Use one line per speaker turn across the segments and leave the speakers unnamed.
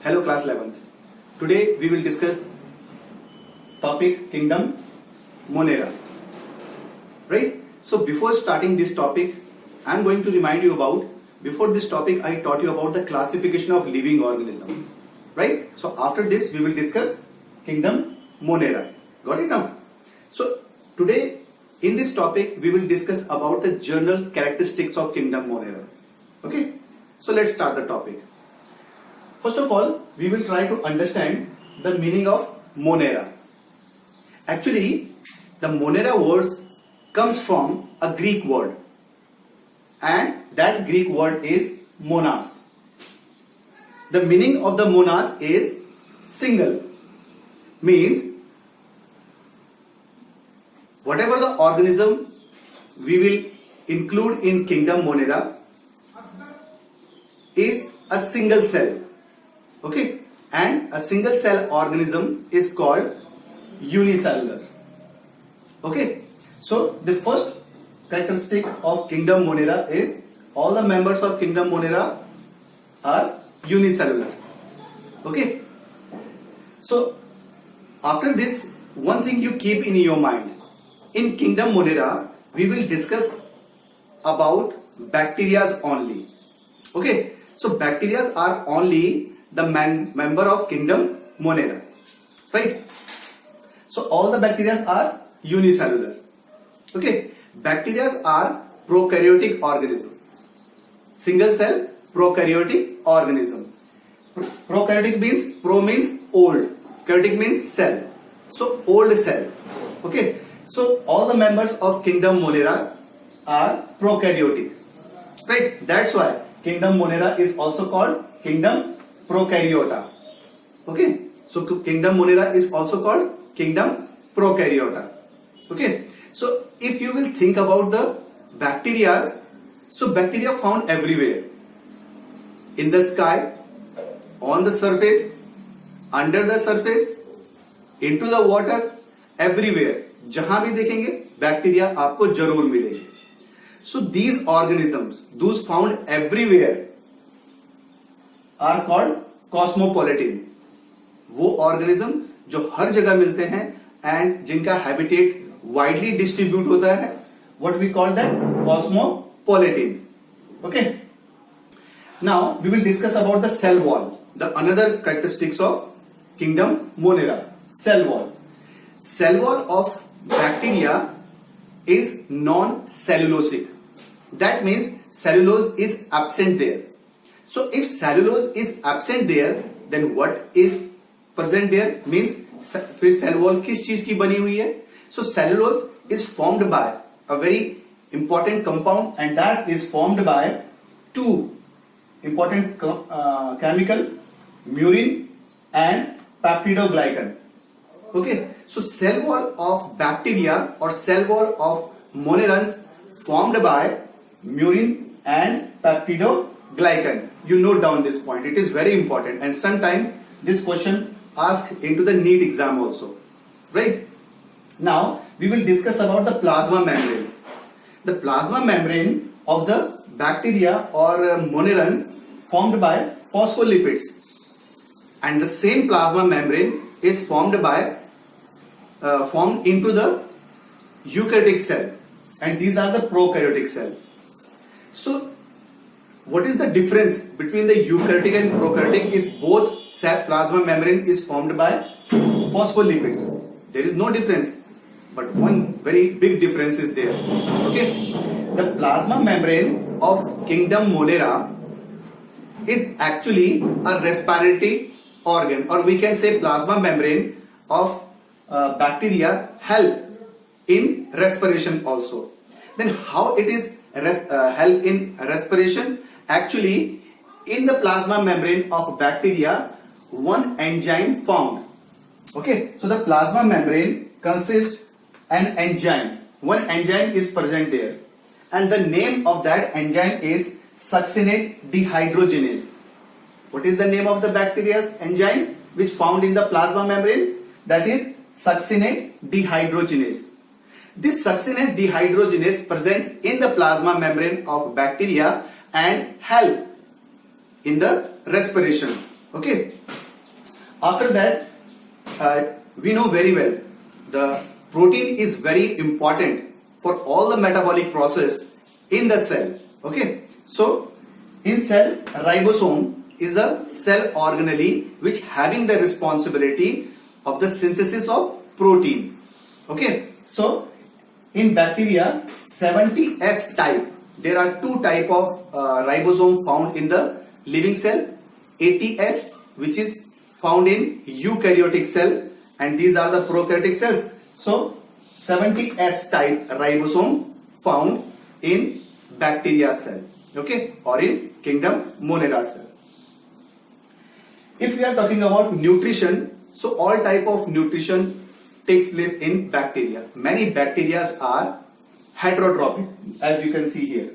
Hello class 11th. Today we will discuss topic Kingdom Monera. Right? So before starting this topic, I am going to remind you about, before this topic I taught you about the classification of living organism. Right? So after this we will discuss Kingdom Monera. Got it now? So today in this topic we will discuss about the general characteristics of Kingdom Monera. Okay? So let's start the topic. First of all, we will try to understand the meaning of Monera. Actually, the Monera words comes from a Greek word, and that Greek word is monas. The meaning of the monas is single, means whatever the organism we will include in Kingdom Monera is a single cell. Okay, and a single cell organism is called unicellular. Okay, so the first characteristic of Kingdom Monera is all the members of Kingdom Monera are unicellular. Okay, so after this, one thing you keep in your mind, in Kingdom Monera we will discuss about bacteria only. Okay, so bacteria are only the member of Kingdom Monera, right? So all the bacteria are unicellular. Okay, bacteria are prokaryotic organism, single cell prokaryotic organism. Prokaryotic means, pro means old, karyotic means cell, so old cell. Okay, so all the members of Kingdom Monera are prokaryotic, right? That's why Kingdom Monera is also called Kingdom Prokaryota. Okay, so Kingdom Monera is also called Kingdom Prokaryota. Okay, so if you will think about the bacteria, so bacteria found everywhere, in the sky, on the surface, under the surface, into the water, everywhere. जहां भी देखेंगे bacteria आपको जरूर मिलेंगे. So these organisms, those found everywhere, are called cosmopolitan. वो organism जो हर जगह मिलते हैं एंड जिनका हैबिटेट वाइडली डिस्ट्रीब्यूट होता है, what we call that cosmopolitan. Okay, now we will discuss about the cell wall, the another characteristics of Kingdom Monera. Cell wall. Cell wall of bacteria is non-cellulosic. That means cellulose is absent there. So if cellulose is absent there, then what is present there? Means फिर cell wall किस चीज की बनी हुई है? So cellulose is formed by a very important compound, and that is formed by two important chemical, murin and peptidoglycan. Okay, so cell wall of bacteria or cell wall of monerans formed by murin and peptidoglycan. You note down this point, it is very important, and sometime this question asked into the NEET exam also, right? Now we will discuss about the plasma membrane. The plasma membrane of the bacteria or monerans formed by phospholipids, and the same plasma membrane is formed into the eukaryotic cell, and these are the prokaryotic cell. So what is the difference between the eukaryotic and prokaryotic if both cell plasma membrane is formed by phospholipids? There is no difference, but one very big difference is there. Okay, the plasma membrane of Kingdom Monera is actually a respiratory organ, or we can say plasma membrane of bacteria help in respiration also. Then how it is help in respiration? Actually, in the plasma membrane of bacteria, one enzyme formed. Okay, so the plasma membrane consists an enzyme. One enzyme is present there, and the name of that enzyme is succinate dehydrogenase. What is the name of the bacteria's enzyme which found in the plasma membrane? That is succinate dehydrogenase. This succinate dehydrogenase present in the plasma membrane of bacteria and help in the respiration. Okay. After that, we know very well the protein is very important for all the metabolic process in the cell. Okay. So in cell, ribosome is a cell organelle which having the responsibility of the synthesis of protein. Okay. So in bacteria, 70S type, there are two type of ribosome found in the living cell. 80S, which is found in eukaryotic cell, and these are the prokaryotic cells. So 70S type ribosome found in bacteria cell, okay, or in kingdom Monera cell. If we are talking about nutrition, so all type of nutrition takes place in bacteria. Many bacteria are heterotrophic, as you can see here.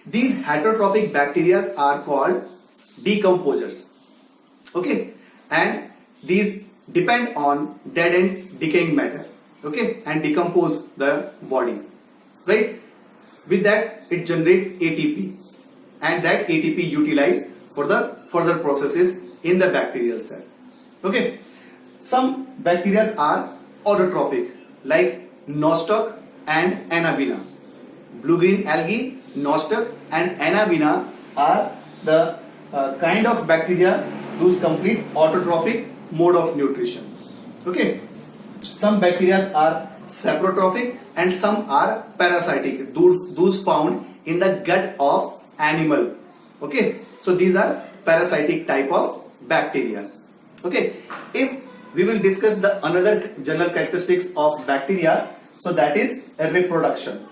These heterotrophic bacteria are called decomposers. Okay, and these depend on dead and decaying matter. Okay, and decompose the body. Right. With that, it generates ATP, and that ATP utilized for the further processes in the bacterial cell. Okay. Some bacteria are autotrophic, like Nostoc and Anabaena. Blue-green algae, Nostoc and Anabaena are the kind of bacteria whose complete autotrophic mode of nutrition. Okay. Some bacteria are saprotrophic and some are parasitic, those found in the gut of animal. Okay. So these are parasitic type of bacteria. Okay. If we will discuss the another general characteristics of bacteria, so that is reproduction.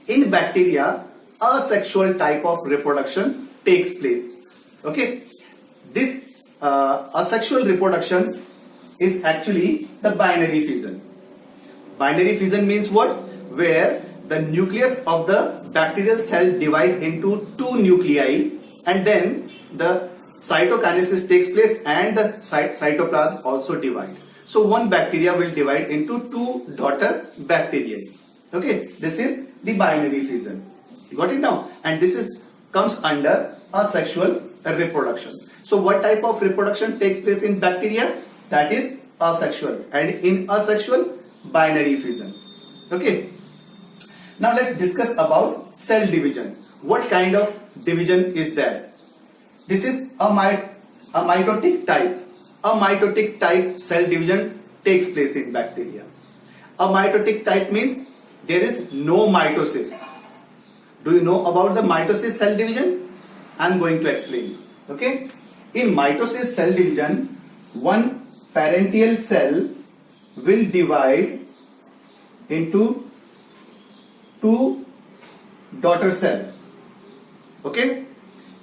In bacteria, asexual type of reproduction takes place. Okay, this asexual reproduction is actually the binary fission. Binary fission means what? Where the nucleus of the bacterial cell divide into two nuclei, and then the cytokinesis takes place and the cytoplasm also divide. So one bacteria will divide into two daughter bacteria. Okay, this is the binary fission. You got it now? And this is comes under asexual reproduction. So what type of reproduction takes place in bacteria? That is asexual, and in asexual, binary fission. Okay. Now let's discuss about cell division. What kind of division is that? This is a mitotic type. A mitotic type cell division takes place in bacteria. A mitotic type means there is no mitosis. Do you know about the mitosis cell division? I am going to explain. Okay. In mitosis cell division, one parental cell will divide into two daughter cell. Okay.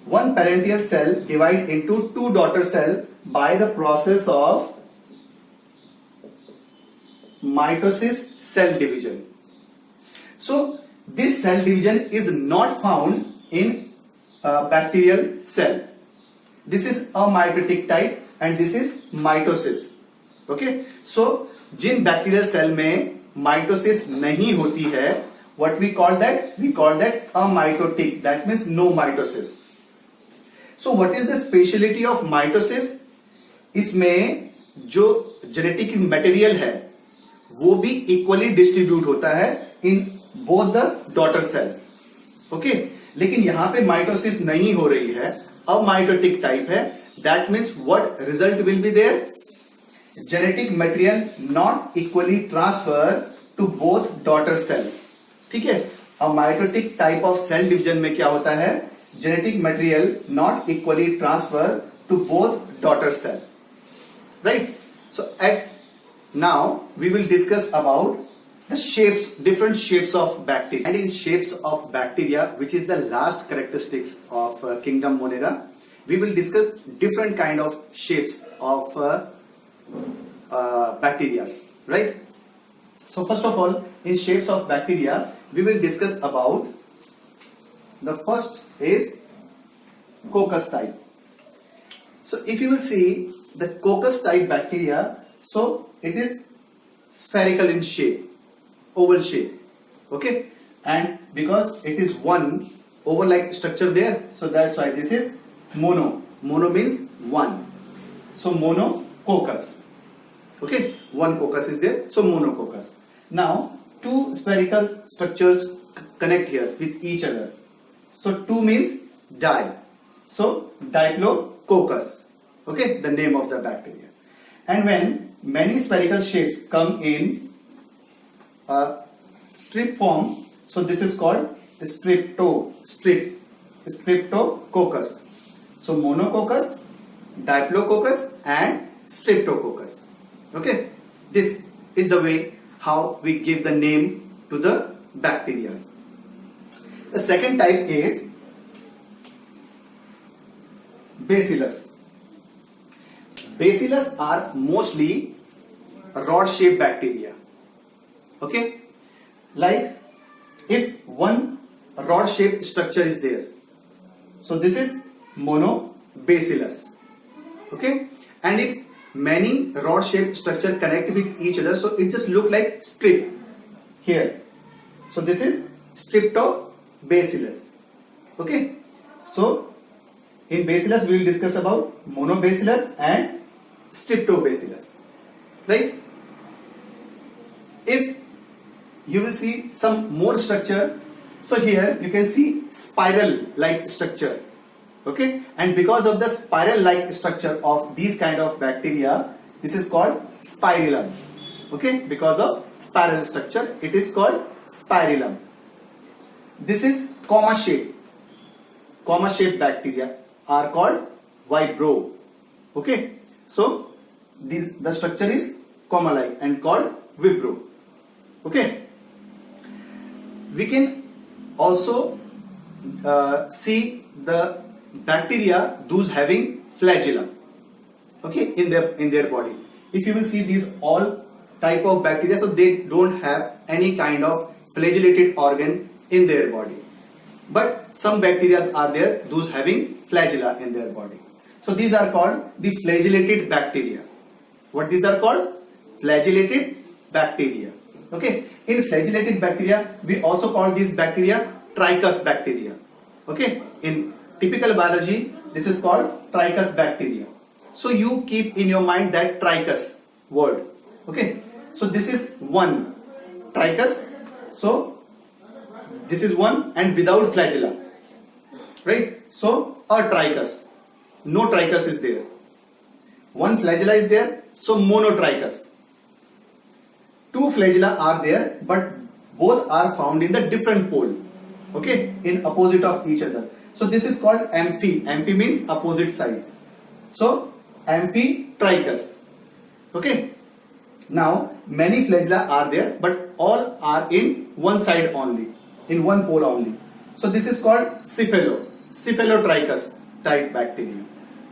One parental cell divide into two daughter cell by the process of mitosis cell division. So this cell division is not found in bacterial cell. This is a mitotic type and this is mitosis. Okay. So Jin bacterial cell में mitosis नहीं होती है, what we call that? We call that amitotic. That means no mitosis. So what is the speciality of mitosis? इसमें जो genetic material है वो भी equally distribute होता है in both the daughter cell. Okay? लेकिन यहाँ पे mitosis नहीं हो रही है, amitotic type है. That means what result will be there? Genetic material not equally transfer to both daughter cell. ठीक है? Amitotic type of cell division में क्या होता है? Genetic material not equally transfer to both daughter cell. Right? So now we will discuss about the shapes, different shapes of bacteria. And in shapes of bacteria, which is the last characteristics of kingdom Monera, we will discuss different kind of shapes of bacteria. Right? So first of all, in shapes of bacteria, we will discuss about the first is coccus type. So if you will see the coccus type bacteria, so it is spherical in shape, oval shape. Okay, and because it is one oval like structure there, so that's why this is mono. Mono means one. So monococcus. Okay, one coccus is there, so monococcus. Now two spherical structures connect here with each other. So two means di. So Diplococcus. Okay, the name of the bacteria. And when many spherical shapes come in a strip form, so this is called Streptococcus. So monococcus, Diplococcus and Streptococcus. Okay, this is the way how we give the name to the bacteria. The second type is Bacillus. Bacillus are mostly rod-shaped bacteria. Okay, like if one rod-shaped structure is there, so this is monobacillus. Okay, and if many rod-shaped structure connect with each other, so it just look like strip here. So this is Streptobacillus. Okay, so in Bacillus we will discuss about monobacillus and Streptobacillus. Right? If you will see some more structure, so here you can see spiral-like structure. Okay, and because of the spiral-like structure of these kind of bacteria, this is called spirillum. Okay, because of spiral structure, it is called spirillum. This is comma-shaped. Comma-shaped bacteria are called vibrio. Okay, so the structure is comma-like and called vibrio. Okay, we can also see the bacteria those having flagella. Okay, in their body. If you will see these all type of bacteria, so they don't have any kind of flagellated organ in their body. But some bacteria are there those having flagella in their body. So these are called the flagellated bacteria. What these are called? Flagellated bacteria. Okay, in flagellated bacteria we also call these bacteria trichus bacteria. Okay, in typical biology this is called trichus bacteria. So you keep in your mind that trichus word. Okay, so this is one trichus. So this is one and without flagella, right? So a trichus, no trichus is there. One flagella is there, so monotrichus. Two flagella are there, but both are found in the different pole. Okay, in opposite of each other. So this is called amphi. Amphi means opposite sides. So amphitrichus. Okay. Now many flagella are there, but all are in one side only, in one pole only. So this is called cephalotrichus type bacteria.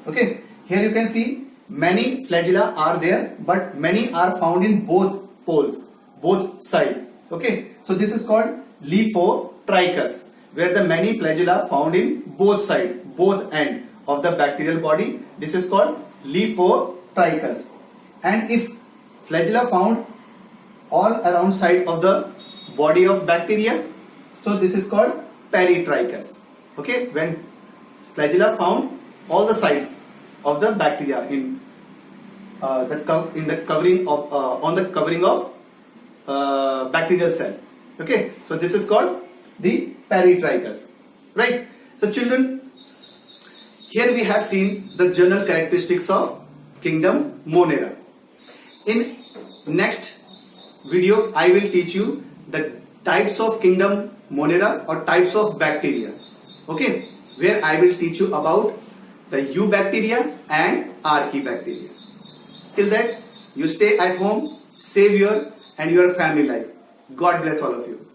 Okay. Here you can see many flagella are there, but many are found in both poles, both side. Okay. So this is called Lithotrichus, where the many flagella found in both side, both end of the bacterial body. This is called Lithotrichus. And if flagella found all around side of the body of bacteria, so this is called Peritrichus. Okay, when flagella found all the sides of the bacteria in the covering of on the covering of bacterial cell. Okay, so this is called the Peritrichus. Right. So children, here we have seen the general characteristics of kingdom Monera. In next video, I will teach you the types of kingdom Moneras or types of bacteria. Okay, where I will teach you about the Eubacteria and Archaebacteria. Till that, you stay at home, save your and your family life. God bless all of you.